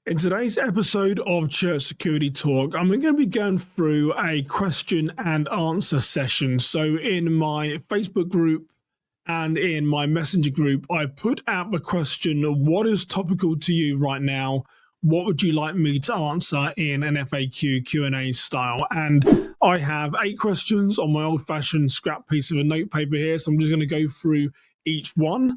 In today's episode of Church Security Talk, I'm going to be going through a question and answer session. So in my Facebook group and in my Messenger group, I put out the question, what is topical to you right now? What would you like me to answer in an FAQ Q&A style? And I have 8 questions on my old-fashioned scrap piece of a notepaper here, so I'm just going to go through each one.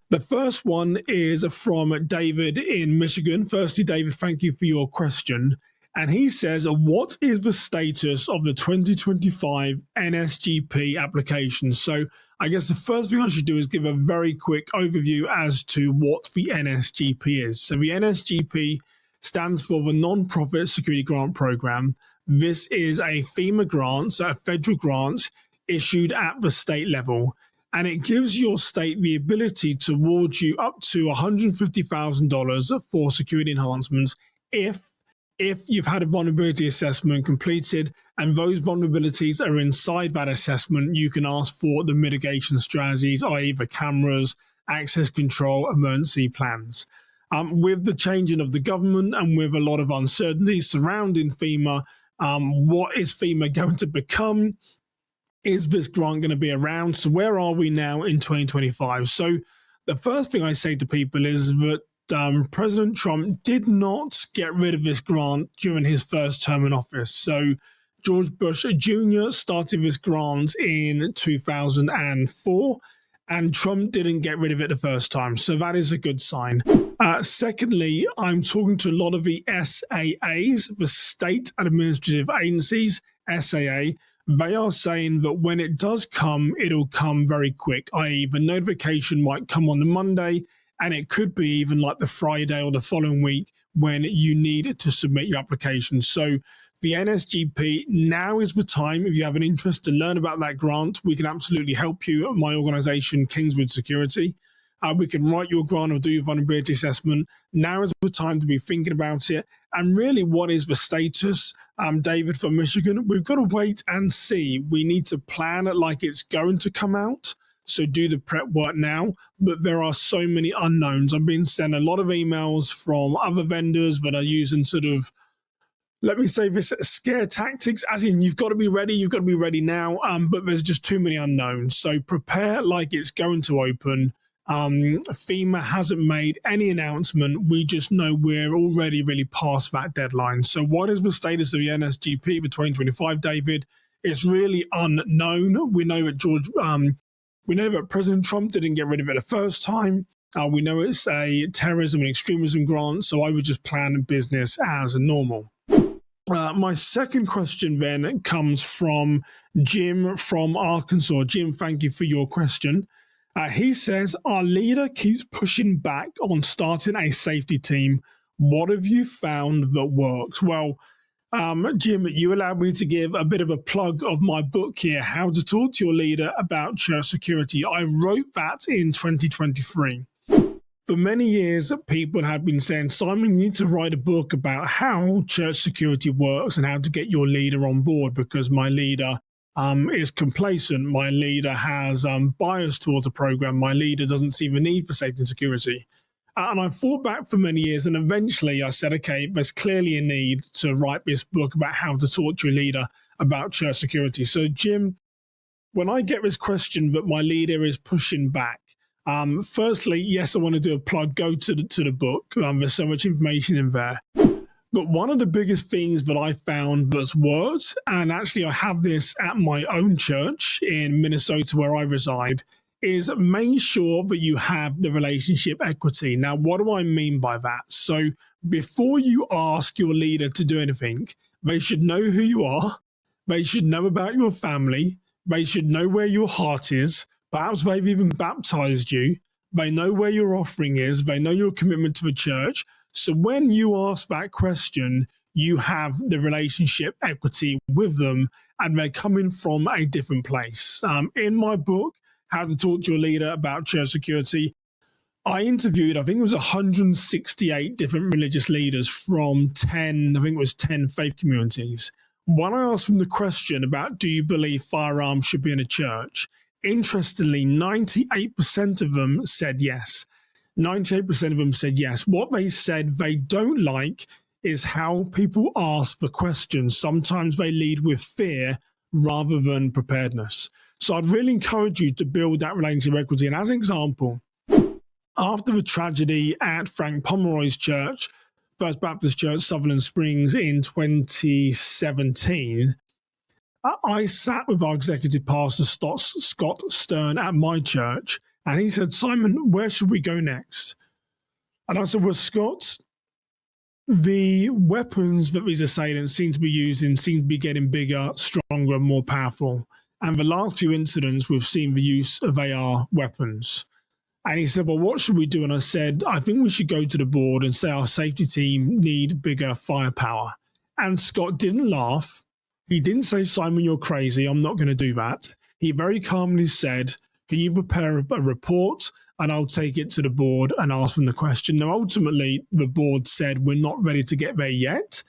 The first one is from David in Michigan. Firstly, David, thank you for your question. And he says, what is the status of the 2025 NSGP application? So I guess the first thing I should do is give a very quick overview as to what the NSGP is. So the NSGP stands for the Non-Profit Security Grant Program. This is a FEMA grant, so a federal grant issued at the state level. And it gives your state the ability to award you up to $150,000 for security enhancements if you've had a vulnerability assessment completed and those vulnerabilities are inside that assessment. You can ask for the mitigation strategies, i.e. the cameras, access control, emergency plans. With the changing of the government and with a lot of uncertainty surrounding FEMA, what is FEMA going to become? Is this grant going to be around? So where are we now in 2025? So the first thing I say to people is that President Trump did not get rid of this grant during his first term in office. So George Bush Jr. started this grant in 2004, and Trump didn't get rid of it the first time. So that is a good sign. Secondly, I'm talking to a lot of the SAAs, the State Administrative Agencies, SAA. They are saying that when it does come, it'll come very quick, i.e. the notification might come on the Monday, and it could be even like the Friday or the following week when you need to submit your application. So the NSGP, now is the time. If you have an interest to learn about that grant, we can absolutely help you at my organization, Kingswood Security. We can write your grant or do your vulnerability assessment. Now is the time to be thinking about it. And really, what is the status? David from Michigan, we've got to wait and see. We need to plan it like it's going to come out. So do the prep work now. But there are so many unknowns. I've been sent a lot of emails from other vendors that are using sort of, let me say this, scare tactics, as in you've got to be ready now. But there's just too many unknowns. So prepare like it's going to open. FEMA hasn't made any announcement. We just know we're already really past that deadline. So what is the status of the NSGP for 2025, David? It's really unknown. We know that President Trump didn't get rid of it the first time. We know it's a terrorism and extremism grant, so I would just plan business as normal. My second question then comes from Jim from Arkansas. Jim, thank you for your question. He says, our leader keeps pushing back on starting a safety team. What have you found that works? Well, Jim, you allowed me to give a bit of a plug of my book here, How to Talk to Your Leader About Church Security. I wrote that in 2023. For many years, people have been saying, Simon, you need to write a book about how church security works and how to get your leader on board, because my leader is complacent. My leader has bias towards a program. My leader doesn't see the need for safety and security. And I fought back for many years, and eventually I said, okay, there's clearly a need to write this book about how to talk to your leader about church security. So, Jim, when I get this question that my leader is pushing back, firstly, yes, I want to do a plug. Go to the book. There's so much information in there. But one of the biggest things that I found that's worked, and actually I have this at my own church in Minnesota where I reside, is make sure that you have the relationship equity. Now, what do I mean by that? So before you ask your leader to do anything, they should know who you are. They should know about your family. They should know where your heart is. Perhaps they've even baptized you. They know where your offering is. They know your commitment to the church. So when you ask that question, you have the relationship equity with them, and they're coming from a different place. In my book, How to Talk to Your Leader About Church Security, I interviewed, I think it was 168 different religious leaders from 10 faith communities. When I asked them the question about, do you believe firearms should be in a church? Interestingly, 98% of them said yes. 98% of them said yes. What they said they don't like is how people ask for questions. Sometimes they lead with fear rather than preparedness. So I'd really encourage you to build that relationship equity. And as an example, after the tragedy at Frank Pomeroy's church, First Baptist Church, Sutherland Springs, in 2017, I sat with our executive pastor, Scott Stern, at my church, and he said, "Simon, where should we go next?" And I said, "Well, Scott, the weapons that these assailants seem to be using seem to be getting bigger, stronger, and more powerful. And the last few incidents, we've seen the use of AR weapons." And he said, "Well, what should we do?" And I said, "I think we should go to the board and say our safety team need bigger firepower." And Scott didn't laugh. He didn't say, "Simon, you're crazy. I'm not going to do that." He very calmly said, "Can you prepare a report and I'll take it to the board and ask them the question?" Now, ultimately, the board said, "We're not ready to get there yet."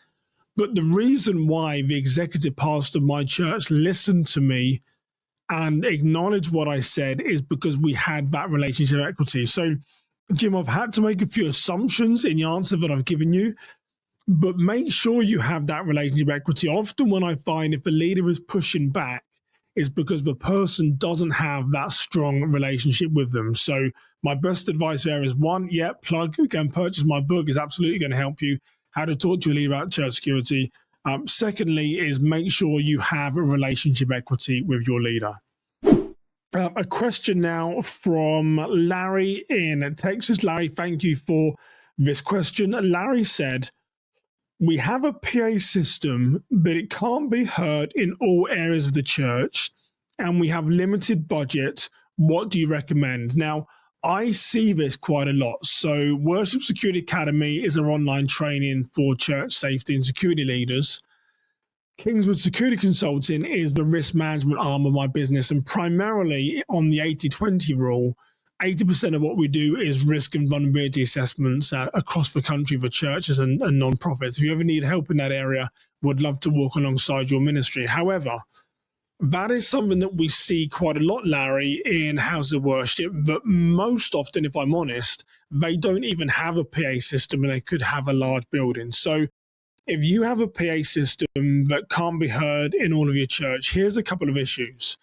But the reason why the executive pastor of my church listened to me and acknowledge what I said is because we had that relationship equity. So, Jim, I've had to make a few assumptions in the answer that I've given you, but make sure you have that relationship equity. Often when I find if the leader is pushing back, is because the person doesn't have that strong relationship with them. So my best advice there is, one, go and purchase my book. Is absolutely going to help you how to talk to a leader about church security. Secondly, is make sure you have a relationship equity with your leader. A question now from Larry in Texas. Larry, thank you for this question. Larry said, "We have a PA system, but it can't be heard in all areas of the church, and we have limited budget. What do you recommend?" Now, I see this quite a lot. So Worship Security Academy is our online training for church safety and security leaders. Kingswood Security Consulting is the risk management arm of my business, and primarily on the 80-20 rule, 80% of what we do is risk and vulnerability assessments across the country for churches and non-profits. If you ever need help in that area, would love to walk alongside your ministry. However, that is something that we see quite a lot, Larry, in houses of worship, but most often, if I'm honest, they don't even have a PA system and they could have a large building. So if you have a PA system that can't be heard in all of your church, here's a couple of issues.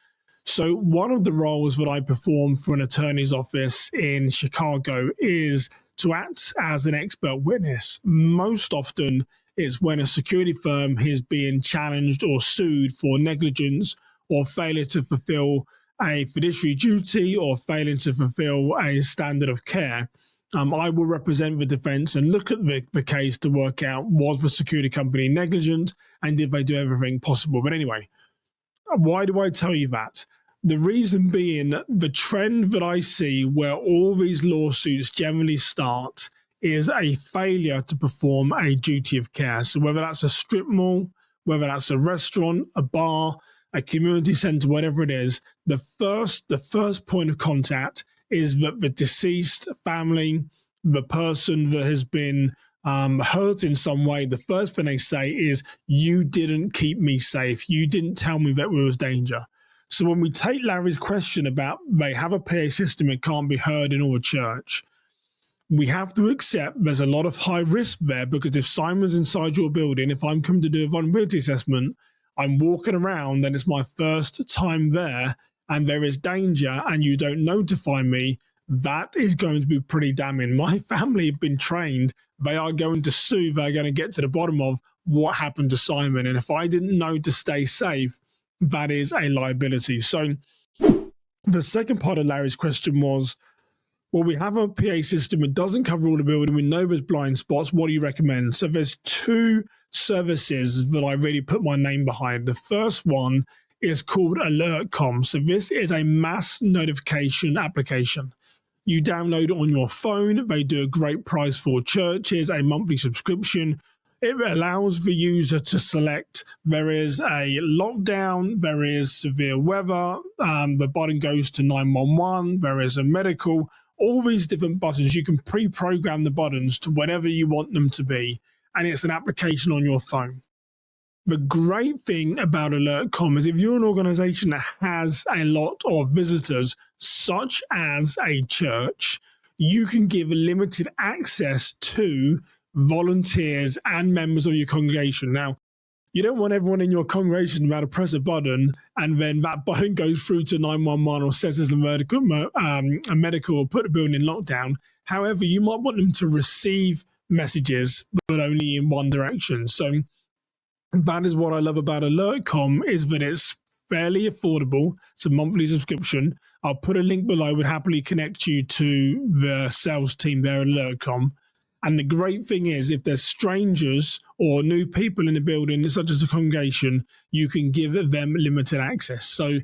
So one of the roles that I perform for an attorney's office in Chicago is to act as an expert witness. Most often it's when a security firm is being challenged or sued for negligence or failure to fulfill a fiduciary duty or failing to fulfill a standard of care. I will represent the defense and look at the case to work out, was the security company negligent and did they do everything possible? But anyway, why do I tell you that? The reason being, the trend that I see where all these lawsuits generally start is a failure to perform a duty of care. So whether that's a strip mall, whether that's a restaurant, a bar, a community center, whatever it is, the first point of contact is that the deceased family, the person that has been hurt in some way, the first thing they say is, "You didn't keep me safe. You didn't tell me that there was danger." So when we take Larry's question about they have a PA system, it can't be heard in all church, we have to accept there's a lot of high risk there, because if Simon's inside your building, if I'm coming to do a vulnerability assessment, I'm walking around and it's my first time there and there is danger and you don't notify me, that is going to be pretty damning. My family have been trained. They are going to sue. They're going to get to the bottom of what happened to Simon. And if I didn't know to stay safe, that is a liability. So the second part of Larry's question was, well, we have a PA system. It doesn't cover all the building. We know there's blind spots. What do you recommend? So there's two services that I really put my name behind. The first one is called AlertCom. So this is a mass notification application. You download it on your phone. They do a great price for churches, a monthly subscription. It allows the user to select, there is a lockdown, there is severe weather, the button goes to 911, there is a medical, all these different buttons. You can pre-program the buttons to whatever you want them to be, and it's an application on your phone. The great thing about AlertCom is if you're an organization that has a lot of visitors, such as a church, you can give limited access to volunteers and members of your congregation. Now, you don't want everyone in your congregation to be able to press a button and then that button goes through to 911 or says there's a medical or put the building in lockdown. However, you might want them to receive messages, but only in one direction. So that is what I love about AlertCom, is that it's fairly affordable. It's a monthly subscription. I'll put a link below. I would happily connect you to the sales team there at AlertCom. And the great thing is, if there's strangers or new people in the building, such as a congregation, you can give them limited access. So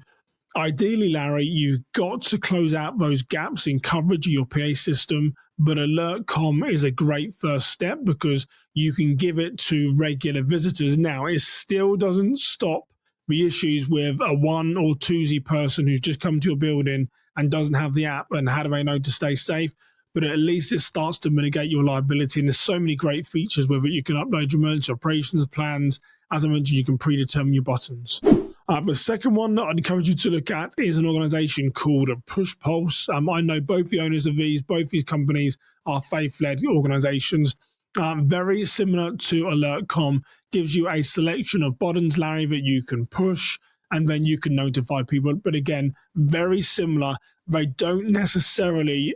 ideally, Larry, you've got to close out those gaps in coverage of your PA system, but AlertCom is a great first step because you can give it to regular visitors. Now, it still doesn't stop the issues with a one or twosie person who's just come to your building and doesn't have the app, and how do they know to stay safe? But at least it starts to mitigate your liability. And there's so many great features with it. You can upload your emergency operations plans. As I mentioned, you can predetermine your buttons. The second one that I'd encourage you to look at is an organization called Push Pulse. I know both the owners of both these companies are faith-led organizations. Very similar to AlertCom, gives you a selection of buttons, Larry, that you can push, and then you can notify people. But again, very similar. They don't necessarily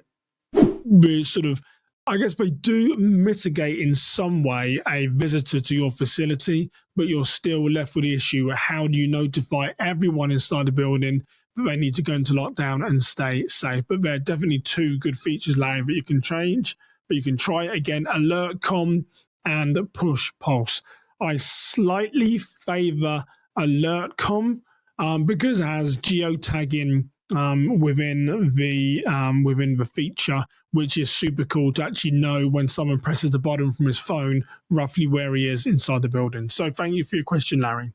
I guess they do mitigate in some way a visitor to your facility, but you're still left with the issue of how do you notify everyone inside the building that they need to go into lockdown and stay safe. But there are definitely two good features, Larry, that you can change, but you can try it again, AlertCom and Push Pulse. I slightly favor AlertCom because it has geotagging within the feature, which is super cool to actually know when someone presses the button from his phone roughly where he is inside the building. So thank you for your question, Larry.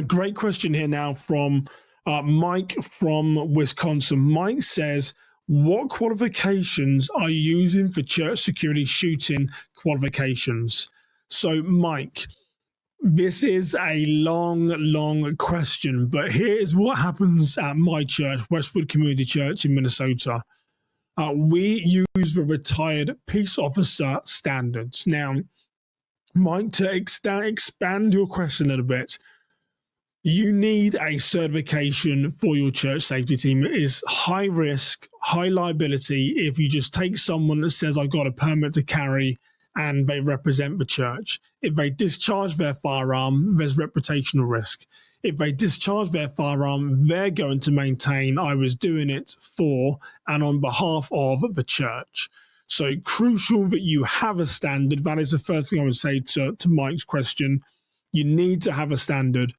Great question here now from Mike from Wisconsin. Mike says, what qualifications are you using for church security shooting qualifications? So Mike, this is a long question, but here's what happens at my church, Westwood Community Church in Minnesota. We use the retired peace officer standards. Now, Mike, to expand your question a little bit, you need a certification for your church safety team. It is high risk, high liability if you just take someone that says, I've got a permit to carry, and they represent the church. If they discharge their firearm, there's reputational risk. If they discharge their firearm, they're going to maintain I was doing it for and on behalf of the church. So crucial that you have a standard. That is the first thing I would say to Mike's question. You need to have a standard.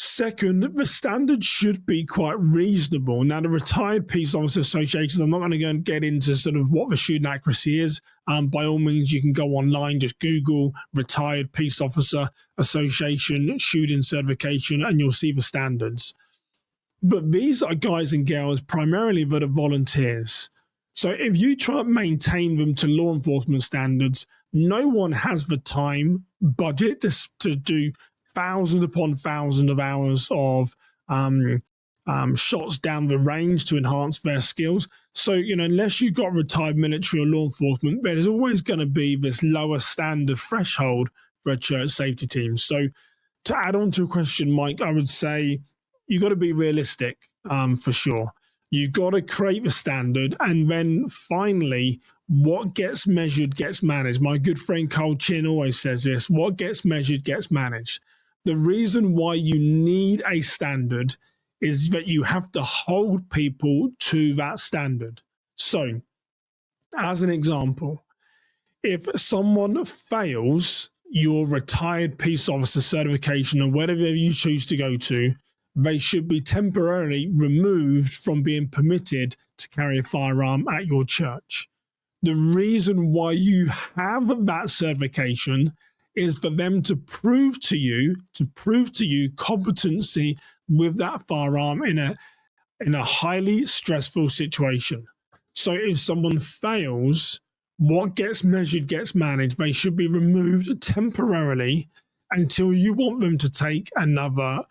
Second, the standard should be quite reasonable. Now, the Retired Peace Officer Associations, I'm not going to go and get into sort of what the shooting accuracy is. By all means, you can go online, just Google Retired Peace Officer Association shooting certification, and you'll see the standards. But these are guys and girls primarily that are volunteers. So if you try to maintain them to law enforcement standards, no one has the time, budget to do thousands upon thousands of hours of shots down the range to enhance their skills. So, unless you've got retired military or law enforcement, there's always going to be this lower standard threshold for a church safety team. So to add on to a question, Mike, I would say you've got to be realistic for sure. You've got to create the standard, and then finally, what gets measured gets managed. My good friend Carl Chin always says this: what gets measured gets managed. The reason why you need a standard is that you have to hold people to that standard. So, as an example, if someone fails your retired peace officer certification or whatever you choose to go to, they should be temporarily removed from being permitted to carry a firearm at your church. The reason why you have that certification is for them to prove to you competency with that firearm in a highly stressful situation. So if someone fails, what gets measured gets managed. They should be removed temporarily until you want them to take another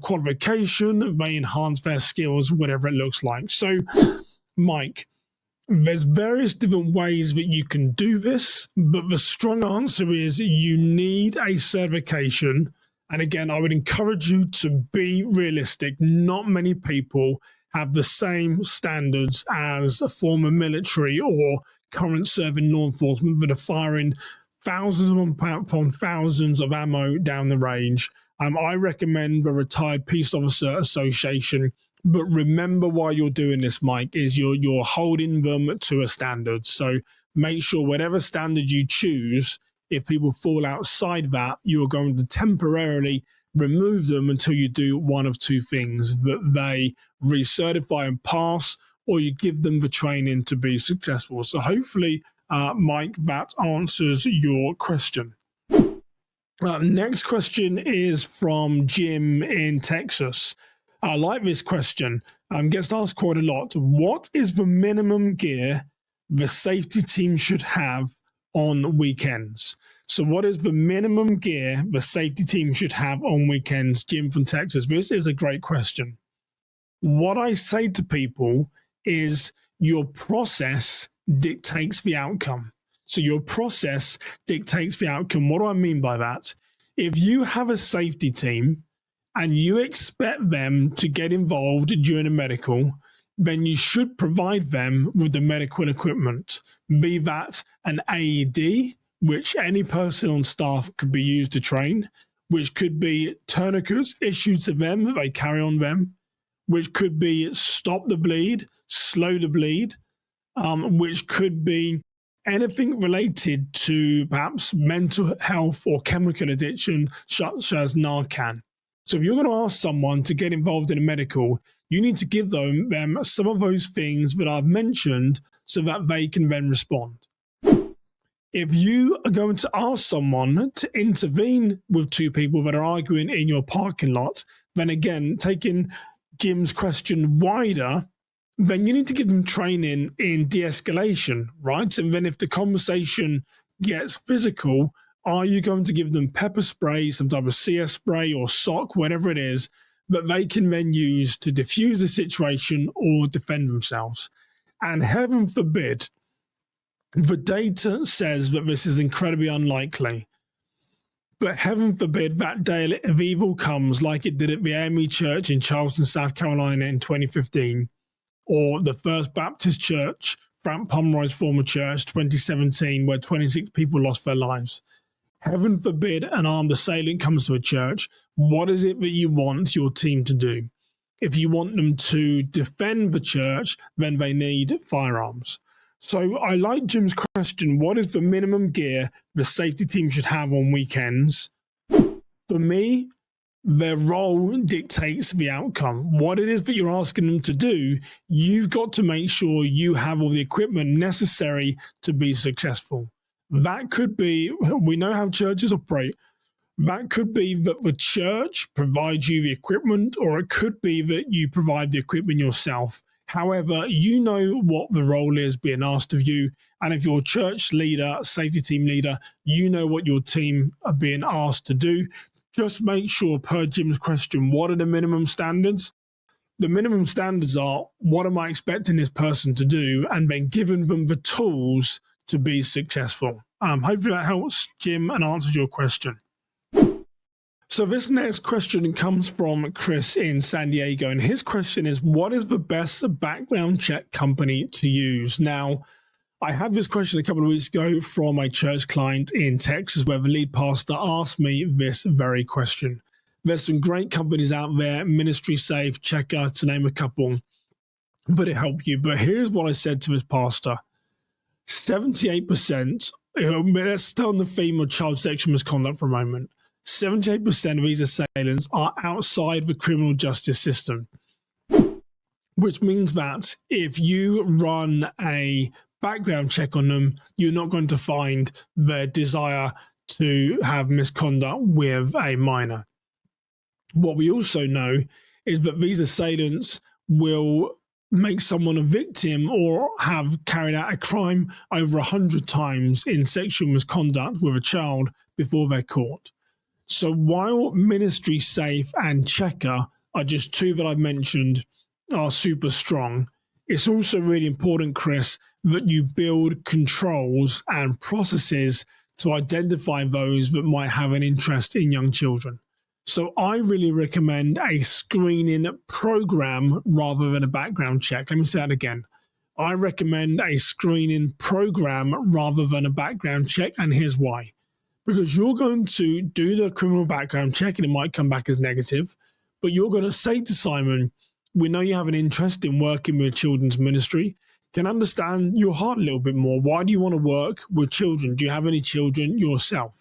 qualification. They enhance their skills, whatever it looks like. So, Mike, There's various different ways that you can do this, but the strong answer is you need a certification. And again, I would encourage you to be realistic. Not many people have the same standards as a former military or current serving law enforcement that are firing thousands upon thousands of ammo down the range. I recommend the Retired Peace Officer Association. But remember, why you're doing this, Mike, is you're holding them to a standard. So make sure whatever standard you choose, if people fall outside that, you're going to temporarily remove them until you do one of two things: that they recertify and pass, or you give them the training to be successful. So hopefully, Mike, that answers your question. Next question is from Jim in Texas. I like this question. Gets asked quite a lot. What is the minimum gear the safety team should have on weekends? So what is the minimum gear the safety team should have on weekends? Jim from Texas. This is a great question. What I say to people is your process dictates the outcome. So your process dictates the outcome. What do I mean by that? If you have a safety team and you expect them to get involved during a medical, then you should provide them with the medical equipment, be that an AED, which any person on staff could be used to train, which could be tourniquets issued to them that they carry on them, which could be stop the bleed, slow the bleed, which could be anything related to perhaps mental health or chemical addiction, such as Narcan. So if you're going to ask someone to get involved in a medical, you need to give them some of those things that I've mentioned so that they can then respond. If you are going to ask someone to intervene with two people that are arguing in your parking lot, then again, taking Jim's question wider, then you need to give them training in de-escalation, right? And then if the conversation gets physical, are you going to give them pepper spray, some type of CS spray or sock, whatever it is, that they can then use to diffuse the situation or defend themselves? And heaven forbid, the data says that this is incredibly unlikely. But heaven forbid that day of evil comes like it did at the AME Church in Charleston, South Carolina in 2015, or the First Baptist Church, Frank Pomeroy's former church, 2017, where 26 people lost their lives. Heaven forbid an armed assailant comes to a church. What is it that you want your team to do? If you want them to defend the church, then they need firearms. So I like Jim's question. What is the minimum gear the safety team should have on weekends? For me, their role dictates the outcome. What it is that you're asking them to do, you've got to make sure you have all the equipment necessary to be successful. That could be, we know how churches operate. That could be that the church provides you the equipment, or it could be that you provide the equipment yourself. However, you know what the role is being asked of you. And if you're church leader, safety team leader, you know what your team are being asked to do. Just make sure, per Jim's question, what are the minimum standards? The minimum standards are, what am I expecting this person to do? And then giving them the tools to be successful. Hopefully that helps, Jim, and answers your question. So this next question comes from Chris in San Diego, and his question is, what is the best background check company to use? Now, I had this question a couple of weeks ago from a church client in Texas where the lead pastor asked me this very question. There's some great companies out there, Ministry Safe, Checker, to name a couple, but it helped you. But here's what I said to his pastor. 78%, let's stay on the theme of child sexual misconduct for a moment. 78% of these assailants are outside the criminal justice system, which means that if you run a background check on them, you're not going to find their desire to have misconduct with a minor. What we also know is that these assailants will make someone a victim or have carried out a crime over 100 times in sexual misconduct with a child before they're caught. So while Ministry Safe and Checker are just two that I've mentioned are super strong, it's also really important, Chris, that you build controls and processes to identify those that might have an interest in young children. So I really recommend a screening program rather than a background check. Let me say that again. I recommend a screening program rather than a background check, and here's why. Because you're going to do the criminal background check and it might come back as negative, but you're going to say to Simon, we know you have an interest in working with children's ministry. Can understand your heart a little bit more. Why do you want to work with children? Do you have any children yourself?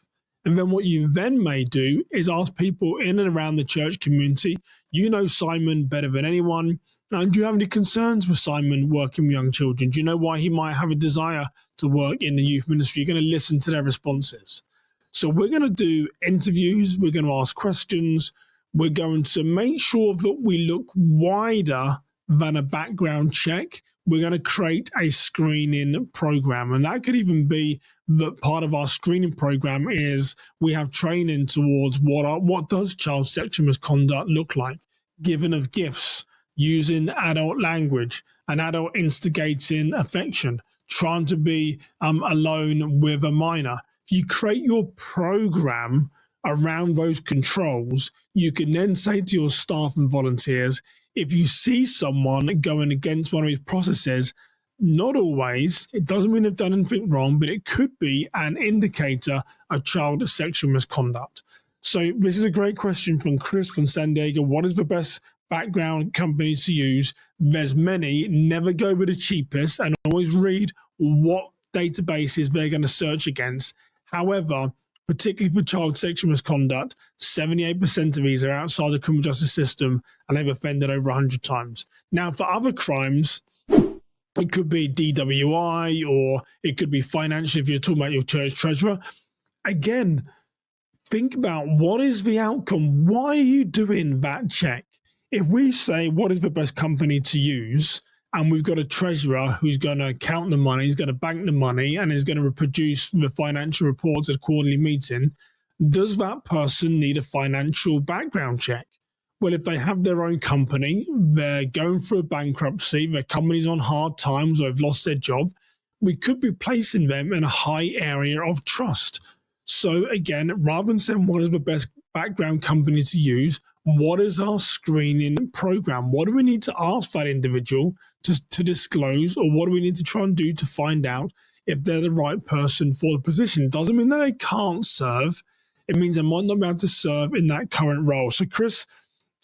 And then what you then may do is ask people in and around the church community, you know Simon better than anyone. And do you have any concerns with Simon working with young children? Do you know why he might have a desire to work in the youth ministry? You're going to listen to their responses. So we're going to do interviews. We're going to ask questions. We're going to make sure that we look wider than a background check. We're going to create a screening program. And that could even be that part of our screening program is we have training towards what does child sexual misconduct look like, giving of gifts, using adult language, an adult instigating affection, trying to be alone with a minor. If you create your program around those controls, you can then say to your staff and volunteers, if you see someone going against one of these processes, not always, it doesn't mean they've done anything wrong, but it could be an indicator of child sexual misconduct. So this is a great question from Chris from San Diego. What is the best background company to use? There's many. Never go with the cheapest, and always read what databases they're going to search against. However, particularly for child sexual misconduct, 78% of these are outside the criminal justice system and they've offended over 100 times. Now, for other crimes, it could be DWI or it could be financial if you're talking about your church treasurer. Again, think about what is the outcome? Why are you doing that check? If we say what is the best company to use, and we've got a treasurer who's going to count the money, he's going to bank the money, and is going to produce the financial reports at a quarterly meeting, does that person need a financial background check? Well, if they have their own company, they're going through a bankruptcy, their company's on hard times or have lost their job, we could be placing them in a high area of trust. So again, rather than saying what is the best background company to use, what is our screening program? What do we need to ask that individual to disclose, or what do we need to try and do to find out if they're the right person for the position? Doesn't mean that they can't serve. It means they might not be able to serve in that current role. So Chris,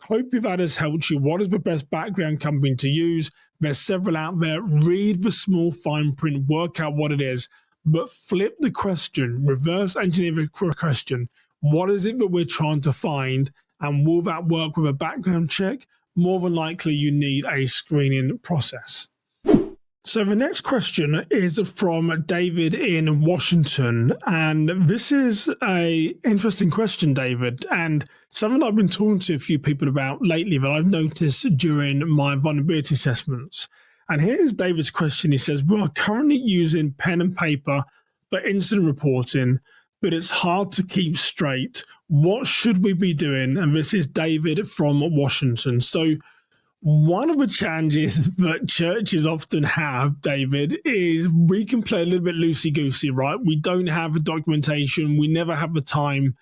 hopefully that has helped you. What is the best background company to use? There's several out there. Read the small fine print, work out what it is, but flip the question, reverse engineer the question. What is it that we're trying to find? And will that work with a background check? More than likely, you need a screening process. So the next question is from David in Washington. And this is an interesting question, David, and something I've been talking to a few people about lately that I've noticed during my vulnerability assessments. And here's David's question. He says, we are currently using pen and paper for incident reporting, but it's hard to keep straight. What should we be doing? And this is David from Washington. So one of the challenges that churches often have, David, is we can play a little bit loosey-goosey, right? We don't have the documentation. We never have the time.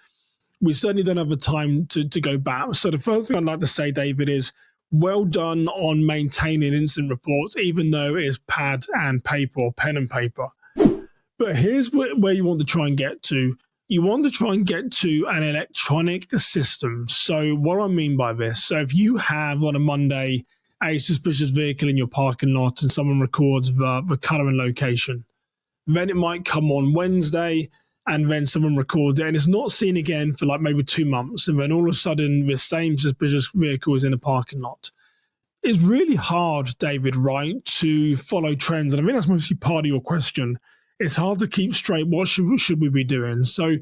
We certainly don't have the time to go back. So the first thing I'd like to say, David, is well done on maintaining incident reports, even though it is pad and paper or pen and paper. But here's where you want to try and get to. You want to try and get to an electronic system. So what I mean by this, so if you have on a Monday a suspicious vehicle in your parking lot and someone records the color and location, then it might come on Wednesday and then someone records it and it's not seen again for like maybe 2 months. And then all of a sudden the same suspicious vehicle is in a parking lot. It's really hard, David, right, to follow trends. And I think that's mostly part of your question. It's hard to keep straight. What should we be doing? So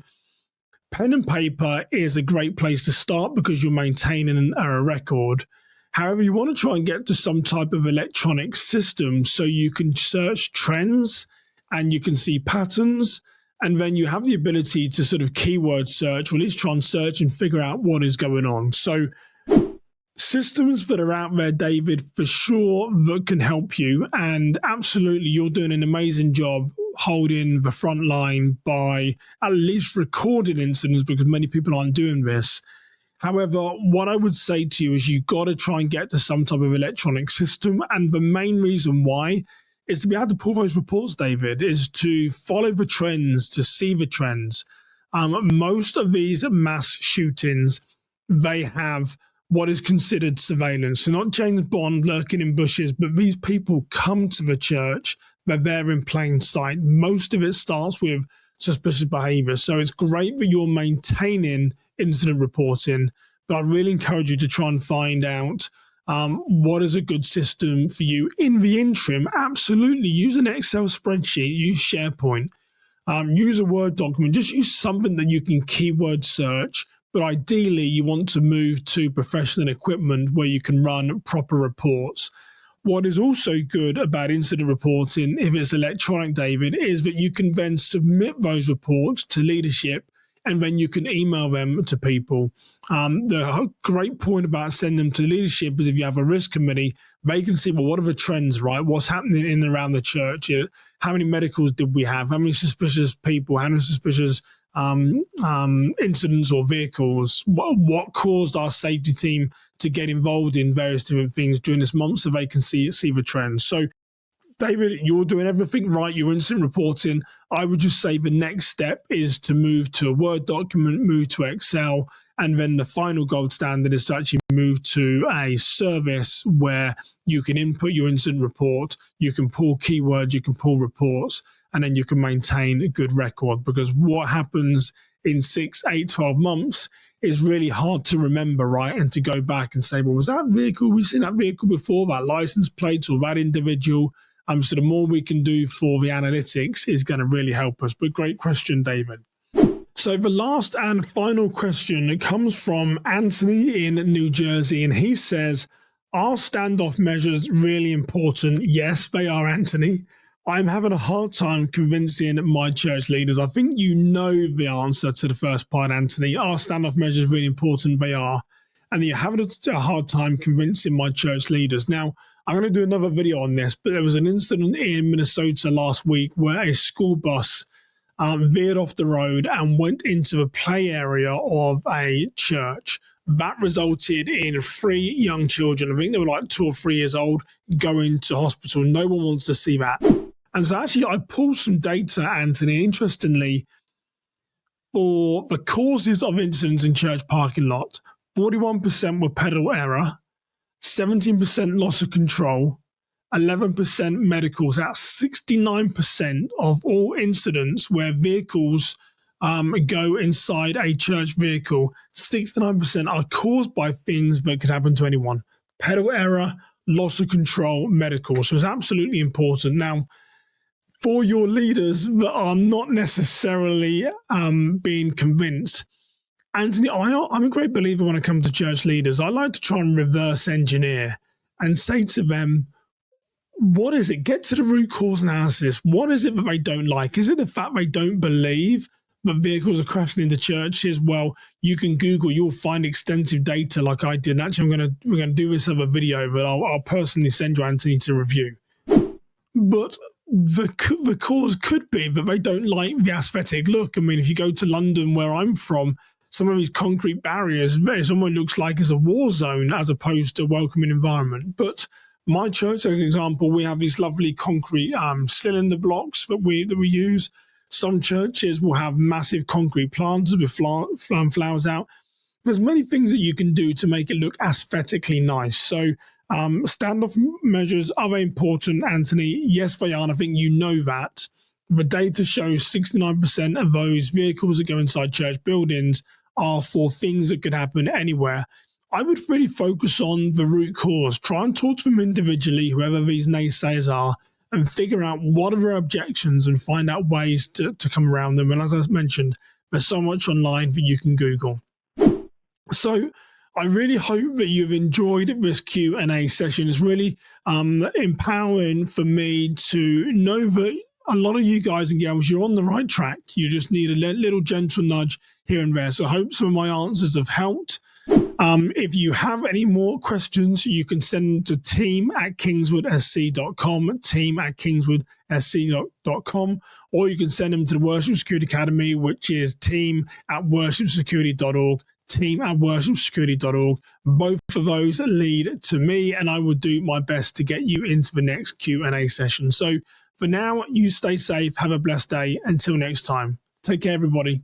pen and paper is a great place to start because you're maintaining a record. However, you want to try and get to some type of electronic system so you can search trends and you can see patterns. And then you have the ability to sort of keyword search, or at least try and search and figure out what is going on. So systems that are out there, David, for sure, that can help you. And absolutely, you're doing an amazing job holding the front line by at least recording incidents, because many people aren't doing this. However, what I would say to you is you've got to try and get to some type of electronic system. And the main reason why is to be able to pull those reports, David, is to follow the trends, to see the trends. Most of these mass shootings, they have what is considered surveillance. So not James Bond lurking in bushes, but these people come to the church, they're there in plain sight. Most of it starts with suspicious behavior. So it's great that you're maintaining incident reporting, but I really encourage you to try and find out what is a good system for you. In the interim, absolutely use an Excel spreadsheet, use SharePoint, use a Word document, just use something that you can keyword search. But ideally, you want to move to professional equipment where you can run proper reports. What is also good about incident reporting, if it's electronic, David, is that you can then submit those reports to leadership, and then you can email them to people. The great point about sending them to leadership is if you have a risk committee, they can see, well, what are the trends, right? What's happening in and around the church? How many medicals did we have? How many suspicious people? How many suspicious incidents or vehicles? What caused our safety team to get involved in various different things during this month, so they can see the trends. So, David, you're doing everything right. You're incident reporting. I would just say the next step is to move to a Word document, move to Excel, and then the final gold standard is to actually move to a service where you can input your incident report, you can pull keywords, you can pull reports, and then you can maintain a good record. Because what happens in 6, 8, 12 months is really hard to remember, right? And to go back and say, well, was that vehicle, we've seen that vehicle before, that license plate or that individual? So the more we can do for the analytics is going to really help us. But great question, David. So the last and final question comes from Anthony in New Jersey, and he says, are standoff measures really important? Yes, they are, Anthony. I'm having a hard time convincing my church leaders. I think you know the answer to the first part, Anthony. Are standoff measures really important? They are. And you're having a hard time convincing my church leaders. Now, I'm going to do another video on this, but there was an incident in Minnesota last week where a school bus veered off the road and went into the play area of a church. That resulted in 3 young children, I think they were like 2 or 3 years old, going to hospital. No one wants to see that. And so actually I pulled some data, Anthony, interestingly, for the causes of incidents in church parking lot. 41% were pedal error, 17% loss of control, 11% medicals. That's 69% of all incidents where vehicles go inside a church vehicle. 69% are caused by things that could happen to anyone. Pedal error, loss of control, medical. So it's absolutely important. Now, for your leaders that are not necessarily being convinced, Anthony, I'm a great believer when it comes to church leaders. I like to try and reverse engineer and say to them, what is it? Get to the root cause analysis. What is it that they don't like? Is it the fact they don't believe that vehicles are crashing into churches? Well, you can Google, you'll find extensive data like I did. And actually, we're going to do this other video, but I'll personally send you, Anthony, to review. But the cause could be that they don't like the aesthetic look. I mean, if you go to London, where I'm from, some of these concrete barriers, it almost looks like it's a war zone as opposed to a welcoming environment. But my church, as an example, we have these lovely concrete cylinder blocks that we use. Some churches will have massive concrete planters with flowers out. There's many things that you can do to make it look aesthetically nice. So standoff measures, are they important, Anthony? Yes, they are, and I think you know that. The data shows 69% of those vehicles that go inside church buildings are for things that could happen anywhere. I would really focus on the root cause. Try and talk to them individually, whoever these naysayers are, and figure out what are their objections and find out ways to come around them. And as I mentioned, there's so much online that you can Google. So I really hope that you've enjoyed this Q&A session. It's really empowering for me to know that a lot of you guys and girls, you're on the right track. You just need a little gentle nudge here and there. So I hope some of my answers have helped. If you have any more questions, you can send them to team@kingswoodsc.com, team@kingswoodsc.com, or you can send them to the Worship Security Academy, which is team@worshipsecurity.org, team@worshipsecurity.org. Both of those lead to me, and I will do my best to get you into the next Q&A session. So for now, you stay safe, have a blessed day. Until next time, take care, everybody.